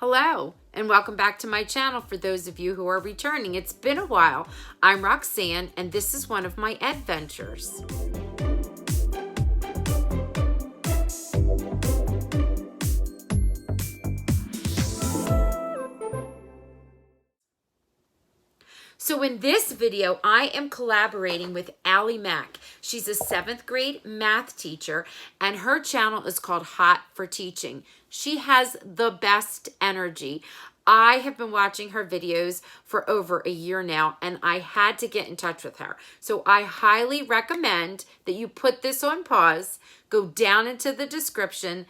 Hello, and welcome back to my channel for those of you who are returning. It's been a while. I'm Roxanne, and this is one of my adventures. So in this video, I am collaborating with Ali Mack. She's a 7th grade math teacher, and her channel is called Hot for Teaching. She has the best energy. I have been watching her videos for over a year now, and I had to get in touch with her. So I highly recommend that you put this on pause, go down into the description,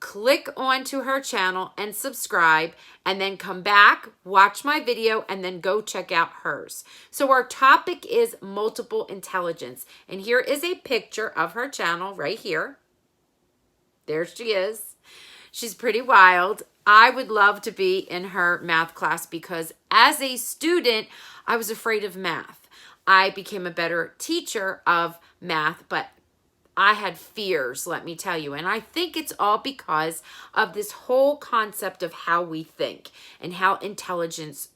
click onto her channel and subscribe, and then come back, watch my video, and then go check out hers. So our topic is multiple intelligence. And here is a picture of her channel right here. There she is. She's pretty wild. I would love to be in her math class because as a student, I was afraid of math. I became a better teacher of math, but I had fears, let me tell you. And I think it's all because of this whole concept of how we think and how intelligence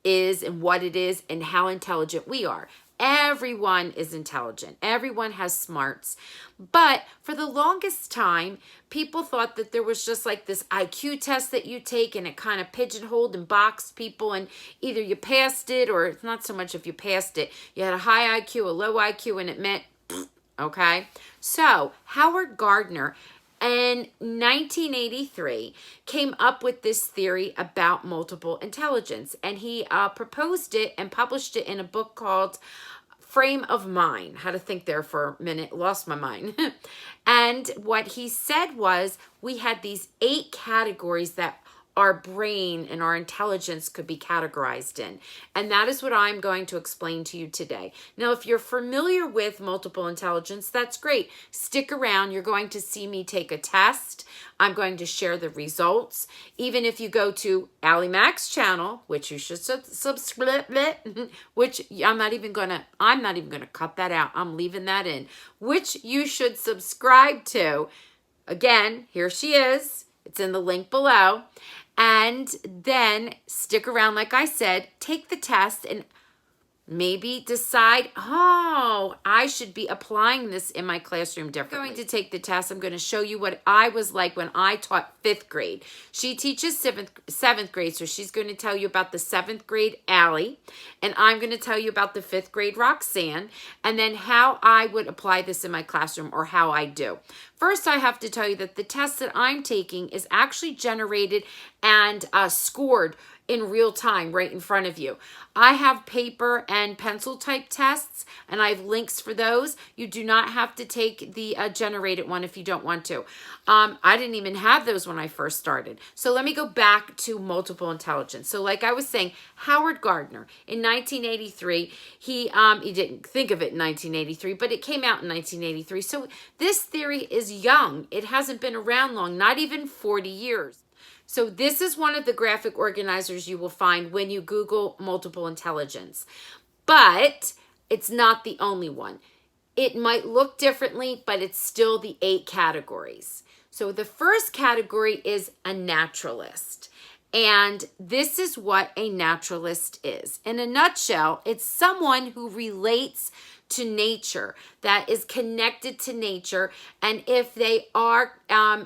is and what it is and how intelligent we are. Everyone is intelligent. Everyone has smarts. But for the longest time, people thought that there was just like this IQ test that you take and it kind of pigeonholed and boxed people, and either you passed it, or it's not so much if you passed it. You had a high IQ, a low IQ, and it meant okay, so Howard Gardner in 1983 came up with this theory about multiple intelligence, and he proposed it and published it in a book called Frame of Mind. Had to think there for a minute, lost my mind. And what he said was we had these 8 categories that our brain and our intelligence could be categorized in. And that is what I'm going to explain to you today. Now, if you're familiar with multiple intelligence, that's great. Stick around. You're going to see me take a test. I'm going to share the results. Even if you go to Ali Mack's channel, which you should subscribe, which I'm not even gonna cut that out. I'm leaving that in, which you should subscribe to. Again, here she is. It's in the link below. And then stick around, like I said, take the test and maybe decide, oh, I should be applying this in my classroom differently. I'm going to take the test. I'm going to show you what I was like when I taught 5th grade. She teaches 7th grade, so she's going to tell you about the 7th grade Ali, and I'm going to tell you about the 5th grade Roxanne, and then how I would apply this in my classroom, or how I do. First, I have to tell you that the test that I'm taking is actually generated and scored in real time right in front of you. I have paper and pencil type tests, and I have links for those. You do not have to take the generated one if you don't want to. I didn't even have those when I first started. So let me go back to multiple intelligence. So like I was saying, Howard Gardner in 1983, he didn't think of it in 1983, but it came out in 1983. So this theory is young. It hasn't been around long, not even 40 years. So this is one of the graphic organizers you will find when you Google multiple intelligence. But it's not the only one. It might look differently, but it's still the 8 categories. So the first category is a naturalist. And this is what a naturalist is. In a nutshell, it's someone who relates to nature, that is connected to nature. And if they are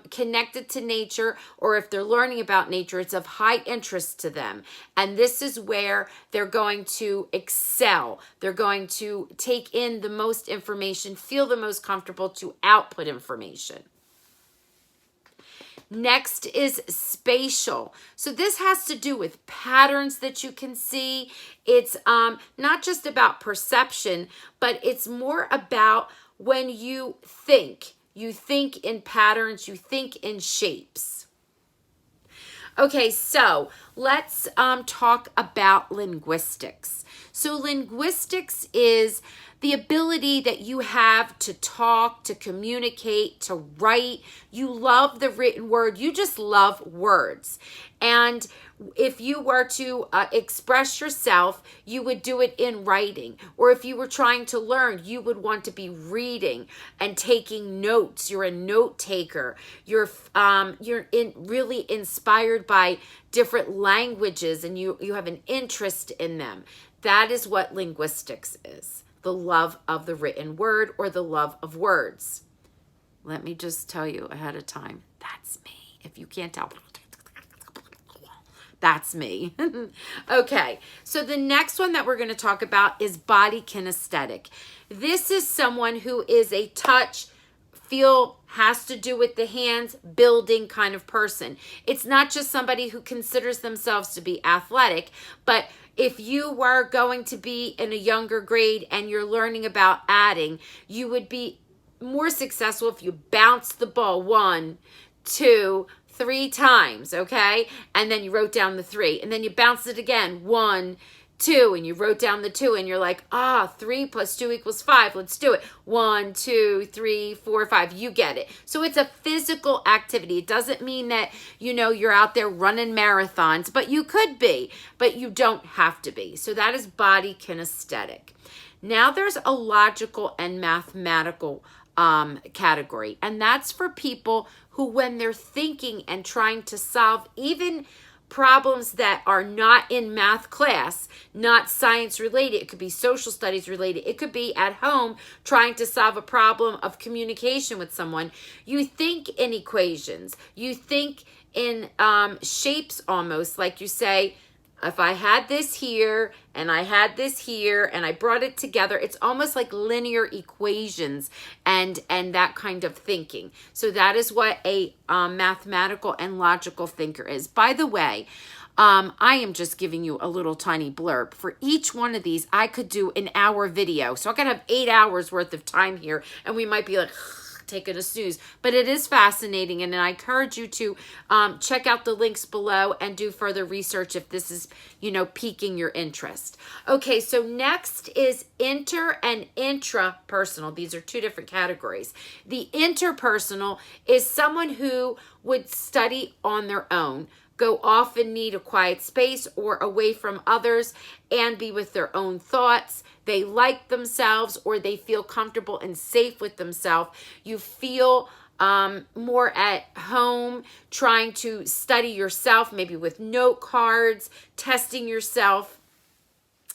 connected to nature, or if they're learning about nature, it's of high interest to them. And this is where they're going to excel. They're going to take in the most information, feel the most comfortable to output information. Next is spatial. So this has to do with patterns that you can see. It's not just about perception, but it's more about when you think. You think in patterns, you think in shapes. Okay, so let's talk about linguistics. So linguistics is the ability that you have to talk, to communicate, to write. You love the written word. You just love words. And if you were to express yourself, you would do it in writing. Or if you were trying to learn, you would want to be reading and taking notes. You're a note taker. You're really inspired by different languages, and you have an interest in them. That is what linguistics is. The love of the written word, or the love of words. Let me just tell you ahead of time, that's me. If you can't tell, that's me. Okay, so the next one that we're going to talk about is body kinesthetic. This is someone who is a touch, feel, has to do with the hands, building kind of person. It's not just somebody who considers themselves to be athletic, but if you were going to be in a younger grade and you're learning about adding, you would be more successful if you bounce the ball 1, 2, 3 times, okay? And then you wrote down the 3. And then you bounced it again, 1, 2, and you wrote down the 2, and you're like, 3 plus 2 equals 5. Let's do it. 1, 2, 3, 4, 5. You get it. So it's a physical activity. It doesn't mean that, you're out there running marathons, but you could be, but you don't have to be. So that is body kinesthetic. Now there's a logical and mathematical category, and that's for people who, when they're thinking and trying to solve even problems that are not in math class, not science related, it could be social studies related, it could be at home trying to solve a problem of communication with someone, you think in equations, you think in shapes almost, like you say, if I had this here and I had this here and I brought it together, it's almost like linear equations and that kind of thinking. So that is what a mathematical and logical thinker is. By the way, I am just giving you a little tiny blurb. For each one of these, I could do an hour video. So I could have 8 hours worth of time here, and we might be like, taking a snooze, but it is fascinating, and I encourage you to check out the links below and do further research if this is, piquing your interest. Okay, so next is inter and intrapersonal. These are 2 different categories. The interpersonal is someone who would study on their own, go off and need a quiet space or away from others and be with their own thoughts. They like themselves, or they feel comfortable and safe with themselves. You feel more at home trying to study yourself, maybe with note cards, testing yourself.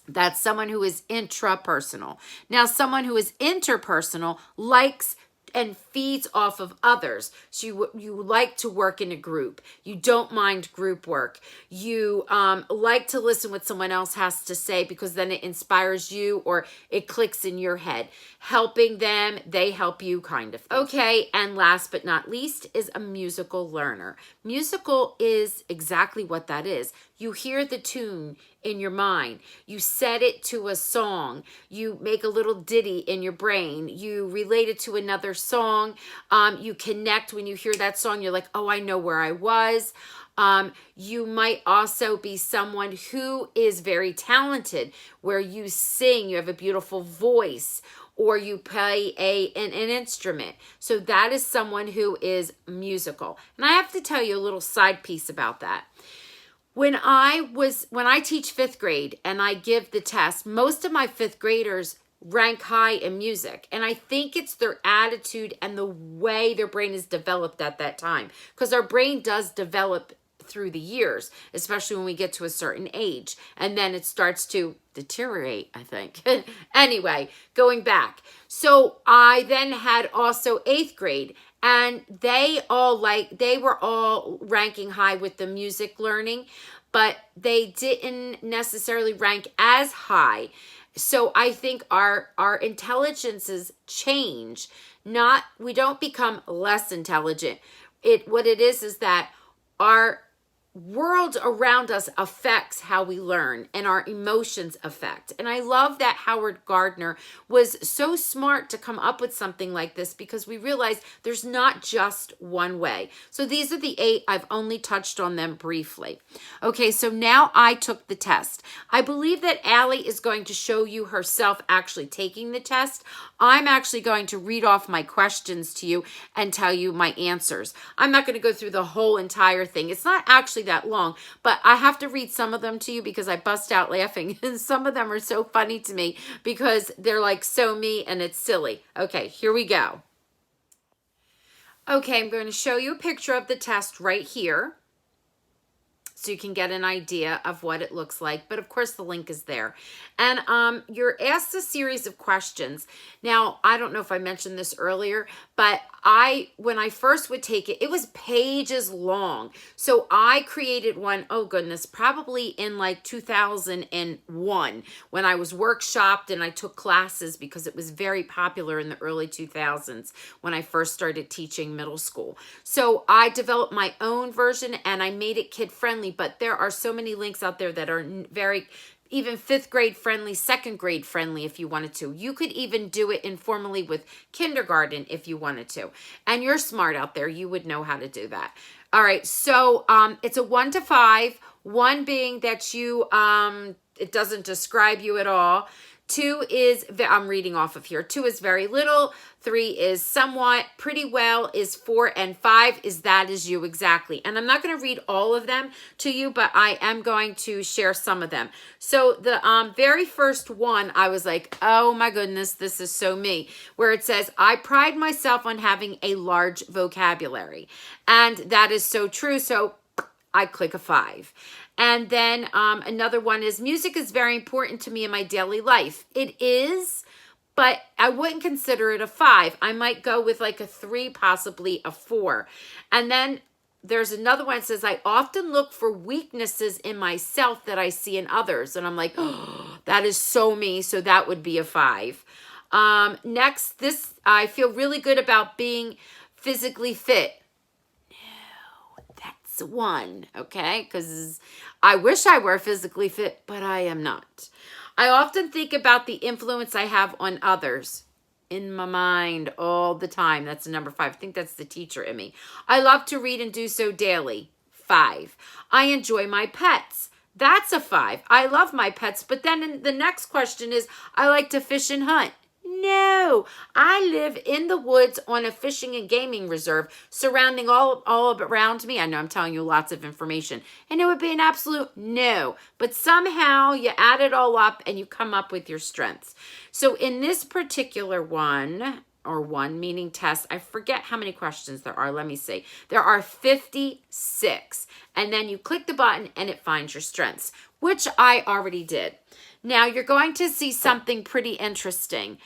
That's someone who is intrapersonal. Now, someone who is interpersonal likes and feeds off of others. So you like to work in a group. You don't mind group work. You like to listen what someone else has to say, because then it inspires you or it clicks in your head. Helping them, they help you, kind of thing. Okay, and last but not least is a musical learner. Musical is exactly what that is. You hear the tune in your mind. You set it to a song. You make a little ditty in your brain. You relate it to another song. You connect when you hear that song. You're like, oh, I know where I was. You might also be someone who is very talented, where you sing, you have a beautiful voice, or you play an instrument. So that is someone who is musical. And I have to tell you a little side piece about that. When I teach 5th grade and I give the test, most of my 5th graders rank high in music. And I think it's their attitude and the way their brain is developed at that time. Because our brain does develop through the years, especially when we get to a certain age. And then it starts to deteriorate, I think. Anyway, going back. So I then had also 8th grade. And they were all ranking high with the music learning, but they didn't necessarily rank as high. So I think our intelligences change. We don't become less intelligent. What it is that our world around us affects how we learn, and our emotions affect. And I love that Howard Gardner was so smart to come up with something like this, because we realize there's not just one way. So these are the 8. I've only touched on them briefly. Okay, so now I took the test. I believe that Ali is going to show you herself actually taking the test. I'm actually going to read off my questions to you and tell you my answers. I'm not going to go through the whole entire thing. It's not actually that long, but I have to read some of them to you because I bust out laughing. And some of them are so funny to me because they're like so me and it's silly. Okay, here we go. Okay, I'm going to show you a picture of the test right here, so you can get an idea of what it looks like. But of course the link is there. And you're asked a series of questions. Now, I don't know if I mentioned this earlier, but when I first would take it, it was pages long. So I created one, oh goodness, probably in like 2001 when I was workshopped and I took classes, because it was very popular in the early 2000s when I first started teaching middle school. So I developed my own version and I made it kid friendly, but there are so many links out there that are very, even 5th grade friendly, 2nd grade friendly if you wanted to. You could even do it informally with kindergarten if you wanted to. And you're smart out there. You would know how to do that. All right. So it's a 1 to 5. 1 being that you, it doesn't describe you at all. 2 is, I'm reading off of here. 2 is very little. 3 is somewhat, pretty well is 4, and 5 is that is you exactly. And I'm not going to read all of them to you, but I am going to share some of them. So the very first one, I was like, oh my goodness, this is so me, where it says, I pride myself on having a large vocabulary. And that is so true. So I click a 5. And then another one is, music is very important to me in my daily life. It is, but I wouldn't consider it a 5. I might go with like a 3, possibly a 4. And then there's another one that says, I often look for weaknesses in myself that I see in others. And I'm like, oh, that is so me. So that would be a 5. Next, this, I feel really good about being physically fit. 1, okay? Because I wish I were physically fit, but I am not. I often think about the influence I have on others in my mind all the time. That's number 5. I think that's the teacher in me. I love to read and do so daily. 5. I enjoy my pets. That's a 5. I love my pets, but then the next question is, I like to fish and hunt. No, I live in the woods on a fishing and gaming reserve surrounding all around me. I know I'm telling you lots of information, and it would be an absolute no. But somehow you add it all up and you come up with your strengths. So in this particular one, or 1 meaning test, I forget how many questions there are. Let me see. There are 56. And then you click the button and it finds your strengths, which I already did. Now you're going to see something pretty interesting.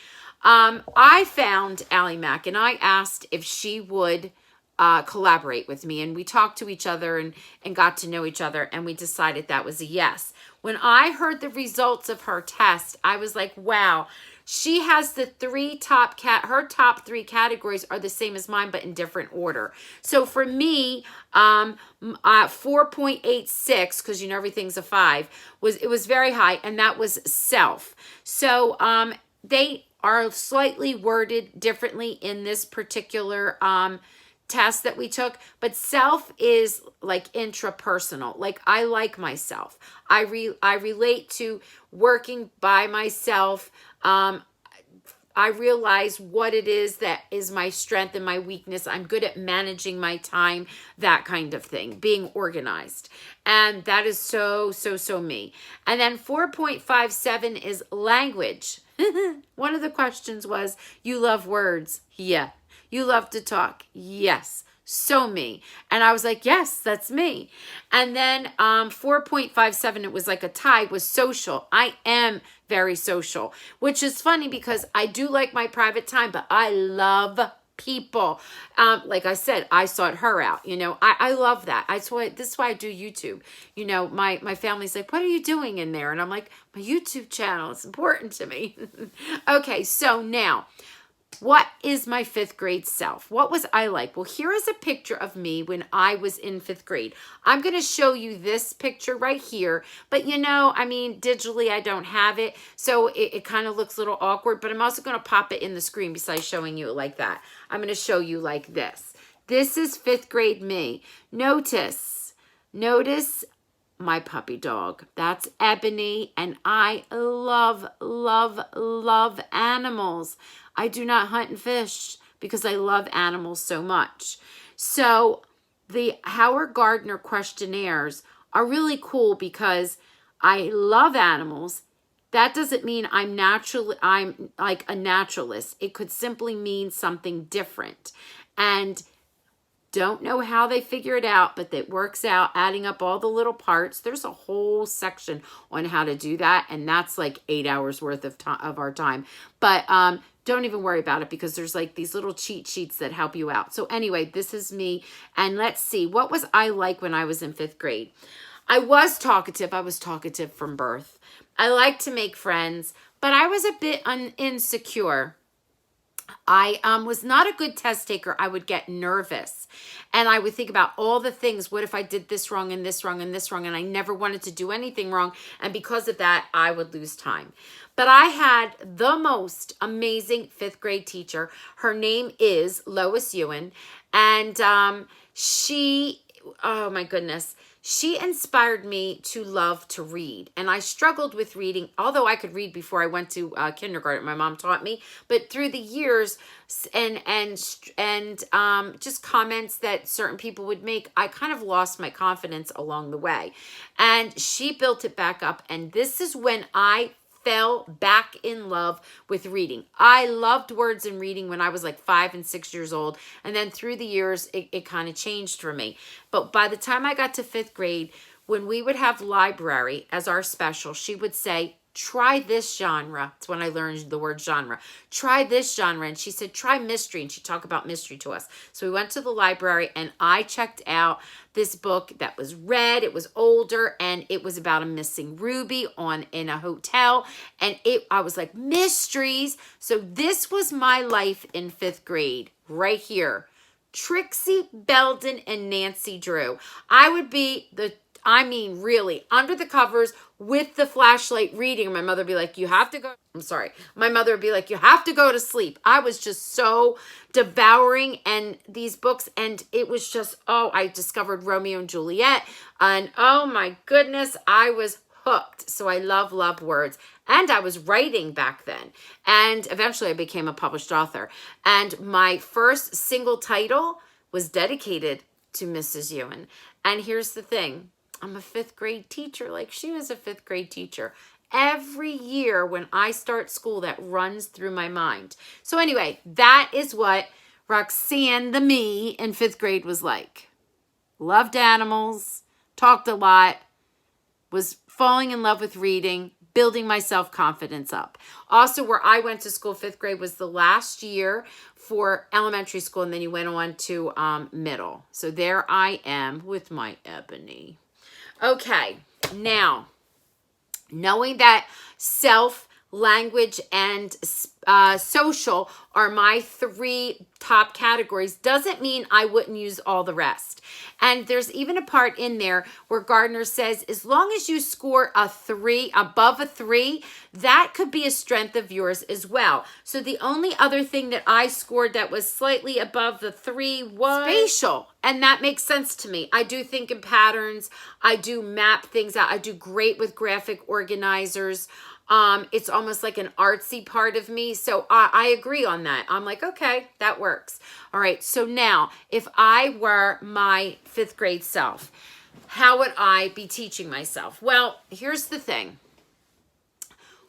I found Ali Mack and I asked if she would collaborate with me, and we talked to each other and got to know each other, and we decided that was a yes. When I heard the results of her test, I was like, wow, she has the 3 top her top 3 categories are the same as mine, but in different order. So for me, 4.86, because you know everything's a 5, it was very high, and that was self. So they are slightly worded differently in this particular test that we took, but self is like intrapersonal. Like, I like myself. I relate to working by myself. I realize what it is that is my strength and my weakness. I'm good at managing my time, that kind of thing, being organized. And that is so me. And then 4.57 is language. One of the questions was, you love words? Yeah. You love to talk? Yes. So me. And I was like, yes, that's me. And then 4.57, it was like a tie, was social. I am very social, which is funny because I do like my private time, but I love people. Like I said, I sought her out. You know, I love that. This is why I do YouTube. You know, my family's like, what are you doing in there? And I'm like, my YouTube channel is important to me. Okay, so now what is my fifth grade self? What was I like? Well, here is a picture of me when I was in fifth grade. I'm going to show you this picture right here. But you know, I mean, digitally, I don't have it. So it kind of looks a little awkward. But I'm also going to pop it in the screen besides showing you it like that. I'm going to show you like this. This is fifth grade me. Notice my puppy dog. That's Ebony, and I love, love, love animals. I do not hunt and fish because I love animals so much. So the Howard Gardner questionnaires are really cool because I love animals. That doesn't mean I'm like a naturalist. It could simply mean something different. And don't know how they figure it out, but it works out, adding up all the little parts. There's a whole section on how to do that, and that's like 8 hours worth of time, of our time. But don't even worry about it because there's like these little cheat sheets that help you out. So anyway, this is me, and let's see, what was I like when I was in fifth grade? I was talkative. I was talkative from birth. I like to make friends, but I was a bit insecure. I was not a good test taker. I would get nervous and I would think about all the things. What if I did this wrong and this wrong and this wrong? And I never wanted to do anything wrong. And because of that, I would lose time. But I had the most amazing fifth grade teacher. Her name is Lois Ewan. And she, oh my goodness, she inspired me to love to read. And I struggled with reading, although I could read before I went to kindergarten. My mom taught me. But through the years and just comments that certain people would make, I kind of lost my confidence along the way. And she built it back up. And this is when I fell back in love with reading. I loved words and reading when I was like 5 and 6 years old. And then through the years, it kind of changed for me. But by the time I got to fifth grade, when we would have library as our special, she would say, try this genre. It's when I learned the word genre. Try this genre. And she said, try mystery. And she'd talk about mystery to us. So we went to the library and I checked out this book that was red. It was older and it was about a missing ruby in a hotel. And I was like, mysteries. So this was my life in fifth grade right here. Trixie Belden and Nancy Drew. I would be really under the covers with the flashlight reading. My mother would be like, you have to go. I'm sorry. My mother would be like, you have to go to sleep. I was just so devouring these books. And it was just, I discovered Romeo and Juliet. And oh my goodness, I was hooked. So I love words. And I was writing back then. And eventually I became a published author. And my first single title was dedicated to Mrs. Ewan. And here's the thing. I'm a fifth grade teacher, like she was a fifth grade teacher. Every year when I start school, that runs through my mind. So anyway, that is what Roxanne the me in fifth grade was like. Loved animals, talked a lot, was falling in love with reading, building my self-confidence up. Also, where I went to school, fifth grade was the last year for elementary school, and then you went on to middle. So there I am with my Ebony. Okay, now, knowing that self, language, and social are my 3 top categories doesn't mean I wouldn't use all the rest. And there's even a part in there where Gardner says, as long as you score a 3, above a 3, that could be a strength of yours as well. So the only other thing that I scored that was slightly above the 3 was spatial. And that makes sense to me. I do think in patterns. I do map things out. I do great with graphic organizers. It's almost like an artsy part of me. So I agree on that. I'm like, okay, that works. All right. So now if I were my fifth grade self, how would I be teaching myself? Well, here's the thing.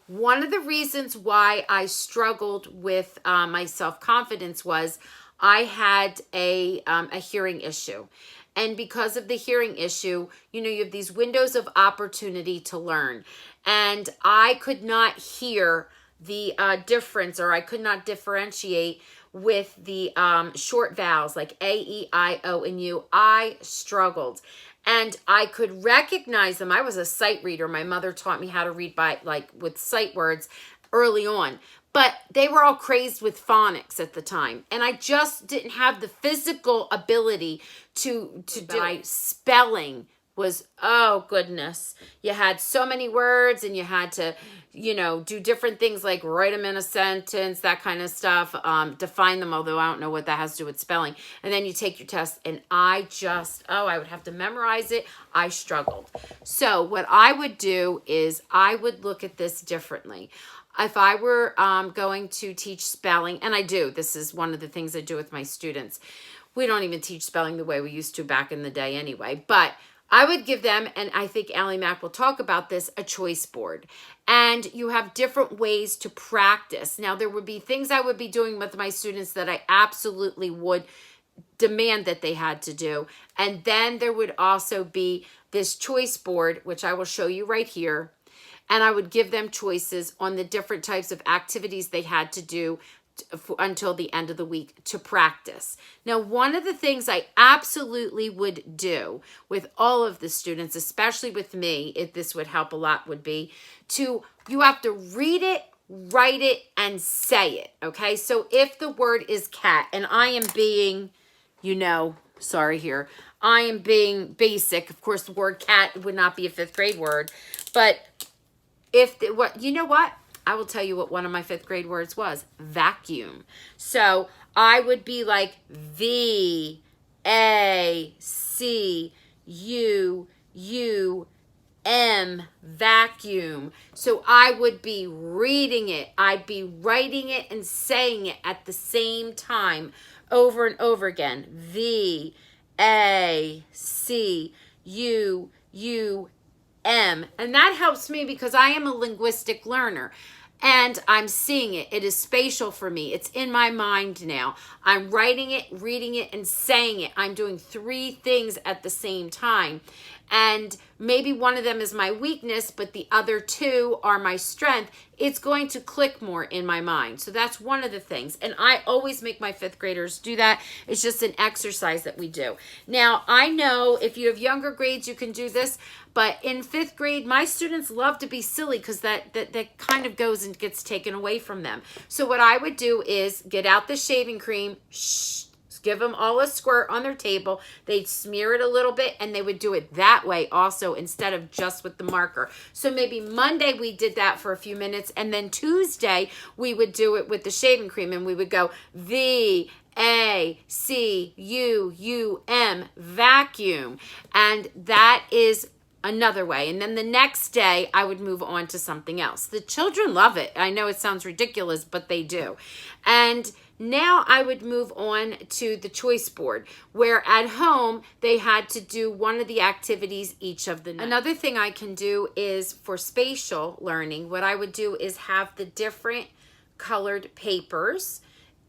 One of the reasons why I struggled with my self-confidence was I had a hearing issue. And because of the hearing issue, you have these windows of opportunity to learn. And I could not hear the difference, or I could not differentiate with the short vowels like A, E, I, O, and U. I struggled. And I could recognize them. I was a sight reader. My mother taught me how to read with sight words early on. but they were all crazed with phonics at the time. And I just didn't have the physical ability to do it. Spelling was, oh goodness, you had so many words and you had to, you know, do different things like write them in a sentence, that kind of stuff, define them, although I don't know what that has to do with spelling. And then you take your test, and I just, I would have to memorize it. I struggled. So what I would do is I would look at this differently. If I were going to teach spelling, and I do, this is one of the things I do with my students. We don't even teach spelling the way we used to back in the day anyway, but I would give them, and I think Ali Mack will talk about this, a choice board. And you have different ways to practice. Now, there would be things I would be doing with my students that I absolutely would demand that they had to do. And then there would also be this choice board, which I will show you right here. And I would give them choices on the different types of activities they had to do until the end of the week to practice. Now, one of the things I absolutely would do with all of the students, especially with me, if this would help a lot, would be you have to read it, write it, and say it, okay? So if the word is cat, and I am being, sorry here, I am being basic. Of course, the word cat would not be a 5th grade word, but you know what? I will tell you what one of my 5th grade words was, vacuum. So I would be like V-A-C-U-U-M, vacuum. So I would be reading it. I'd be writing it and saying it at the same time over and over again. V-A-C-U-U-M. And that helps me because I am a linguistic learner. And I'm seeing it. It is spatial for me. It's in my mind now. I'm writing it, reading it, and saying it. I'm doing 3 things at the same time. And maybe one of them is my weakness, but the other 2 are my strength. It's going to click more in my mind. So that's one of the things. And I always make my 5th graders do that. It's just an exercise that we do. Now, I know if you have younger grades, you can do this. But in 5th grade, my students love to be silly because that kind of goes and gets taken away from them. So what I would do is get out the shaving cream, give them all a squirt on their table. They'd smear it a little bit, and they would do it that way also instead of just with the marker. So maybe Monday we did that for a few minutes, and then Tuesday we would do it with the shaving cream, and we would go V-A-C-U-U-M, vacuum. And that is another way. And then the next day I would move on to something else. The children love it. I know it sounds ridiculous, but they do. And now I would move on to the choice board, where at home they had to do one of the activities each of the night. Another thing I can do is for spatial learning, what I would do is have the different colored papers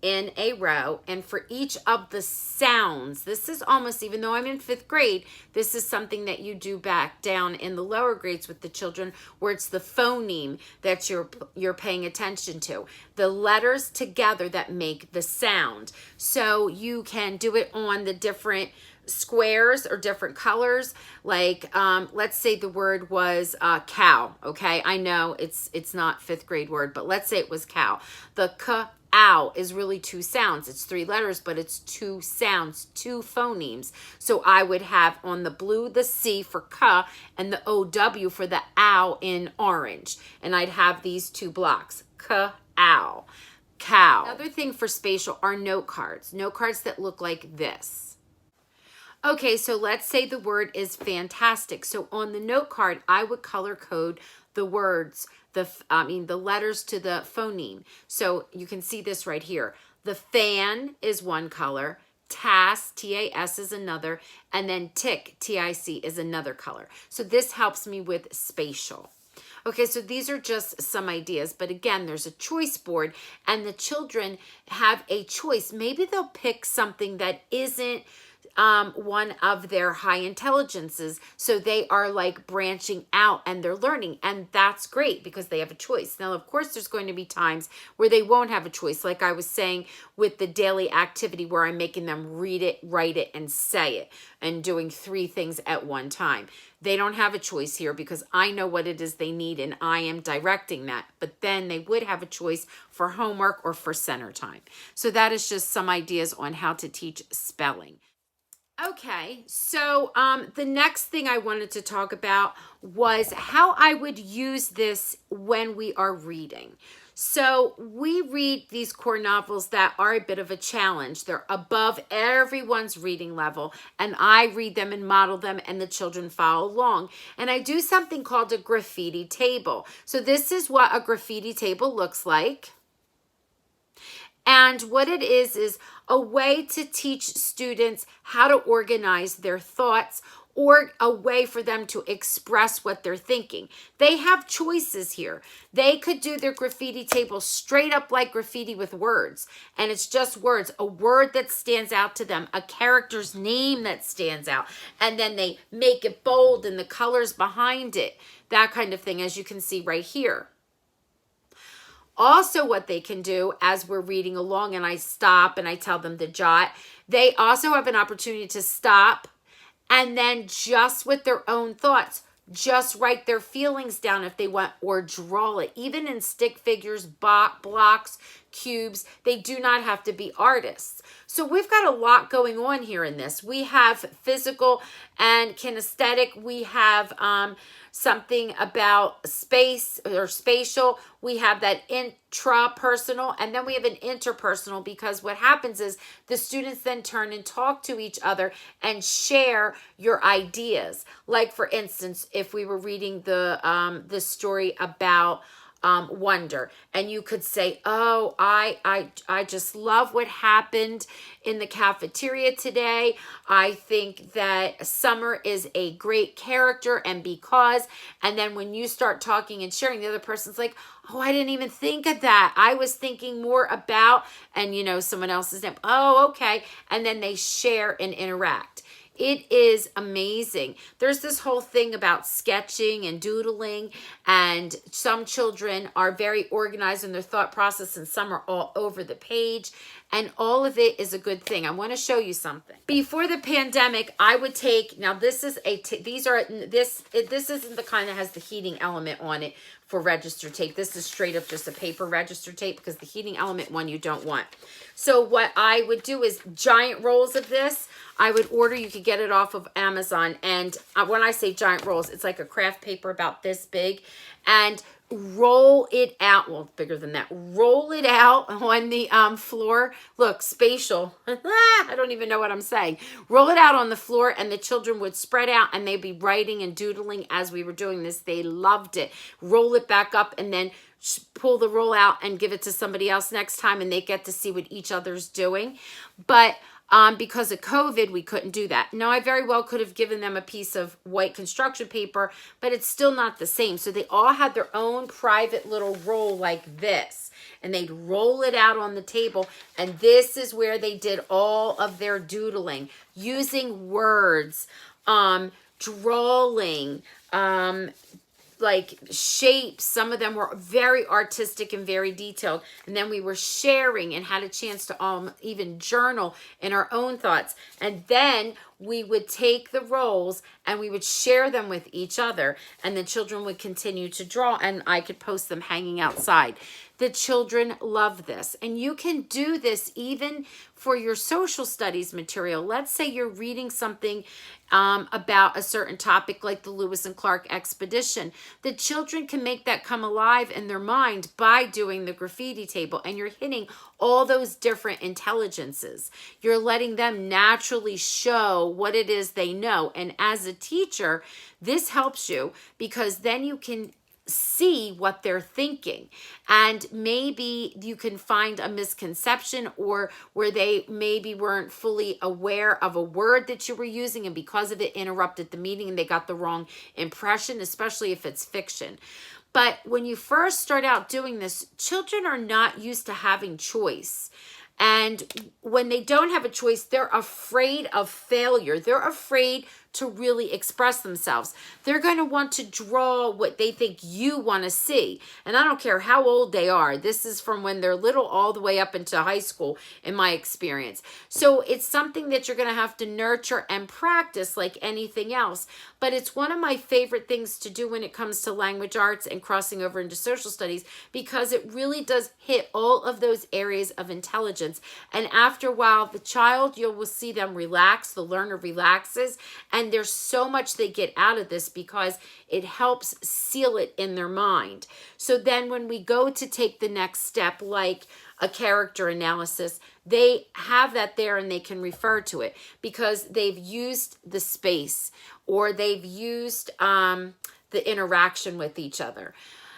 in a row, and for each of the sounds, this is almost, even though I'm in 5th grade, this is something that you do back down in the lower grades with the children, where it's the phoneme that you're paying attention to, the letters together that make the sound. So you can do it on the different squares or different colors, like let's say the word was cow. Okay, I know it's not 5th grade word, but let's say it was cow. The ow is really 2 sounds. It's 3 letters, but it's 2 sounds, 2 phonemes. So I would have on the blue the C for ka and the OW for the ow in orange. And I'd have these 2 blocks, ka, ow, cow. Another thing for spatial are note cards that look like this. Okay, so let's say the word is fantastic. So on the note card, I would color code the words, the letters to the phoneme. So you can see this right here. The fan is one color, TAS, T-A-S is another, and then tick, T-I-C is another color. So this helps me with spatial. Okay, so these are just some ideas, but again, there's a choice board and the children have a choice. Maybe they'll pick something that isn't one of their high intelligences. So they are like branching out and they're learning. And that's great because they have a choice. Now, of course, there's going to be times where they won't have a choice. Like I was saying with the daily activity where I'm making them read it, write it, and say it, and doing 3 things at one time. They don't have a choice here because I know what it is they need and I am directing that. But then they would have a choice for homework or for center time. So that is just some ideas on how to teach spelling. Okay, so the next thing I wanted to talk about was how I would use this when we are reading. So we read these core novels that are a bit of a challenge. They're above everyone's reading level, and I read them and model them, and the children follow along. And I do something called a graffiti table. So this is what a graffiti table looks like. And what it is a way to teach students how to organize their thoughts, or a way for them to express what they're thinking. They have choices here. They could do their graffiti table straight up like graffiti with words, and it's just words, a word that stands out to them, a character's name that stands out, and then they make it bold and the colors behind it, that kind of thing, as you can see right here. Also, what they can do as we're reading along and I stop and I tell them to jot, they also have an opportunity to stop and then just with their own thoughts, just write their feelings down if they want, or draw it. Even in stick figures, blocks, cubes, they do not have to be artists. So we've got a lot going on here in this. We have physical and kinesthetic. We have something about space or spatial. We have that intrapersonal, and then we have an interpersonal, because what happens is the students then turn and talk to each other and share your ideas. Like for instance, if we were reading the story about wonder, and you could say, oh, I just love what happened in the cafeteria today. I think that Summer is a great character, and because, and then when you start talking and sharing, the other person's like, oh, I didn't even think of that. I was thinking more about, and you know, someone else's name. Oh, okay. And then they share and interact. It is amazing. There's this whole thing about sketching and doodling, and some children are very organized in their thought process and some are all over the page, and all of it is a good thing. I want to show you something. Before the pandemic, I would take, now this is this isn't the kind that has the heating element on it for register tape. This is straight up just a paper register tape, because the heating element one you don't want. So what I would do is giant rolls of this. I would order, you could get it off of Amazon. And when I say giant rolls, it's like a craft paper about this big. And roll it out, well, bigger than that. Roll it out on the floor. Look, spatial. I don't even know what I'm saying. Roll it out on the floor, and the children would spread out, and they'd be writing and doodling as we were doing this. They loved it. Roll it back up, and then pull the roll out and give it to somebody else next time, and they get to see what each other's doing. But because of COVID, we couldn't do that. Now, I very well could have given them a piece of white construction paper, but it's still not the same. So they all had their own private little roll like this, and they'd roll it out on the table. And this is where they did all of their doodling, using words, drawing, like shapes. Some of them were very artistic and very detailed. And then we were sharing and had a chance to even journal in our own thoughts. And then we would take the rolls and we would share them with each other, and the children would continue to draw, and I could post them hanging outside. The children love this, and you can do this even for your social studies material. Let's say you're reading something about a certain topic like the Lewis and Clark expedition. The children can make that come alive in their mind by doing the graffiti table, and you're hitting all those different intelligences. You're letting them naturally show what it is they know. And as a teacher, this helps you, because then you can see what they're thinking, and maybe you can find a misconception, or where they maybe weren't fully aware of a word that you were using, and because of it interrupted the meeting and they got the wrong impression, especially if it's fiction. But when you first start out doing this, children are not used to having choice. And when they don't have a choice, they're afraid of failure. They're afraid to really express themselves. They're going to want to draw what they think you want to see. And I don't care how old they are. This is from when they're little all the way up into high school, in my experience. So it's something that you're going to have to nurture and practice like anything else. But it's one of my favorite things to do when it comes to language arts and crossing over into social studies, because it really does hit all of those areas of intelligence. And after a while, the child, you will see them relax, the learner relaxes, and there's so much they get out of this because it helps seal it in their mind. So then when we go to take the next step, like a character analysis, they have that there and they can refer to it because they've used the space or they've used the interaction with each other.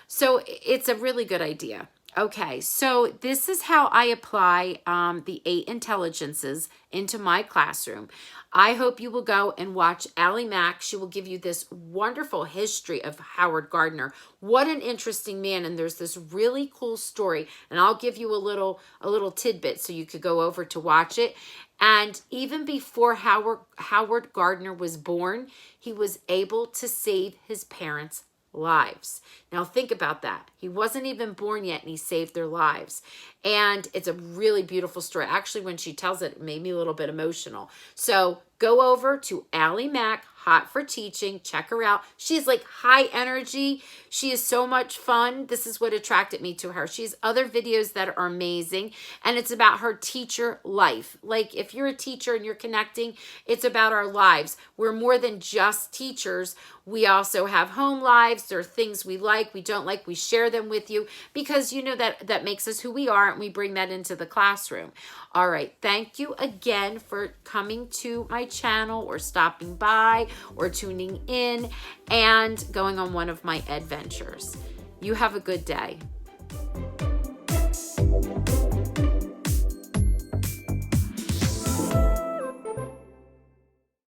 So it's a really good idea. Okay, so this is how I apply the 8 intelligences into my classroom. I hope you will go and watch Ali Mack. She will give you this wonderful history of Howard Gardner. What an interesting man, and there's this really cool story, and I'll give you a little tidbit so you could go over to watch it. And even before Howard Gardner was born, he was able to save his parents' lives. Now think about that. He wasn't even born yet and he saved their lives. And it's a really beautiful story. Actually, when she tells it, it made me a little bit emotional. So go over to Ali Mack, Hot for Teaching. Check her out. She's like high energy. She is so much fun. This is what attracted me to her. She has other videos that are amazing. And it's about her teacher life. Like if you're a teacher and you're connecting, it's about our lives. We're more than just teachers. We also have home lives. There are things we like, we don't like. We share them with you because you know that makes us who we are, and we bring that into the classroom. All right. Thank you again for coming to my channel or stopping by or tuning in and going on one of my adventures. You have a good day.